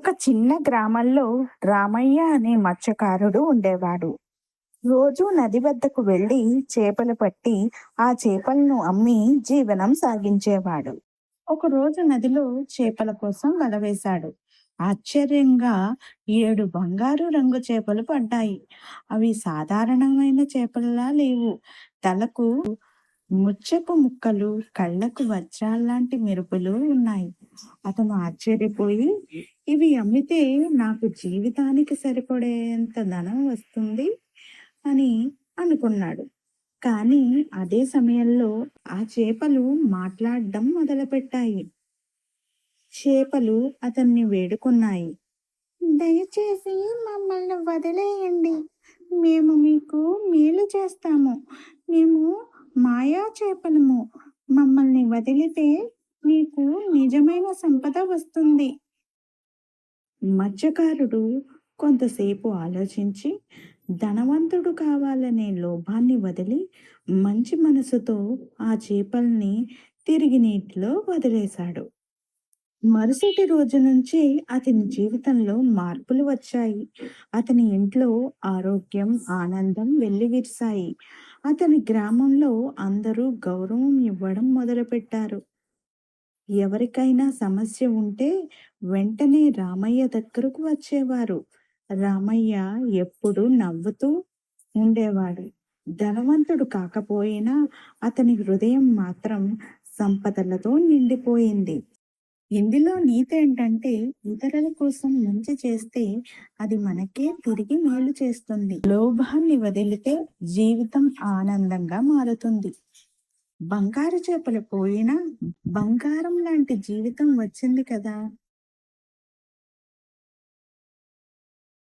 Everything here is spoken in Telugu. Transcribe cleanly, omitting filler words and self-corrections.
ఒక చిన్న గ్రామంలో రామయ్య అనే మత్స్యకారుడు ఉండేవాడు. రోజూ నది వద్దకు వెళ్ళి చేపలు పట్టి ఆ చేపలను అమ్మి జీవనం సాగించేవాడు. ఒకరోజు నదిలో చేపల కోసం వల వేశాడు. ఆశ్చర్యంగా 7 బంగారు రంగు చేపలు పడ్డాయి. అవి సాధారణమైన చేపలలా లేవు. తలకు ముత్యపు ముక్కలు, కళ్ళకు వజ్రాల్లాంటి మెరుపులు ఉన్నాయి. అతను ఆశ్చర్యపోయి, ఇవి అమ్మితే నాకు జీవితానికి సరిపడేంత ధనం వస్తుంది అని అనుకున్నాడు. కానీ అదే సమయంలో ఆ చేపలు మాట్లాడడం మొదలుపెట్టాయి. చేపలు అతన్ని వేడుకున్నాయి. దయచేసి మమ్మల్ని వదిలేయండి. మేము మీకు మేలు చేస్తాము. మేము మాయా చేపలము. మమ్మల్ని వదిలితే మీకు నిజమైన సంపద వస్తుంది. మత్స్యకారుడు కొంతసేపు ఆలోచించి ధనవంతుడు కావాలనే లోభాన్ని వదిలి మంచి మనసుతో ఆ చేపల్ని తిరిగి నీటిలో వదిలేశాడు. మరుసటి రోజు నుంచి అతని జీవితంలో మార్పులు వచ్చాయి. అతని ఇంట్లో ఆరోగ్యం, ఆనందం వెల్లివిరిశాయి. అతని గ్రామంలో అందరూ గౌరవం ఇవ్వడం మొదలుపెట్టారు. ఎవరికైనా సమస్య ఉంటే వెంటనే రామయ్య దగ్గరకు వచ్చేవారు. రామయ్య ఎప్పుడూ నవ్వుతూ ఉండేవాడు. ధనవంతుడు కాకపోయినా అతని హృదయం మాత్రం సంపదలతో నిండిపోయింది. ఇందులో నీతి ఏంటంటే, ఇతరుల కోసం మంచి చేస్తే అది మనకే తిరిగి మేలు చేస్తుంది. లోభాన్ని వదిలితే జీవితం ఆనందంగా మారుతుంది. బంగారు చేపలు పోయినా బంగారం లాంటి జీవితం వచ్చింది కదా.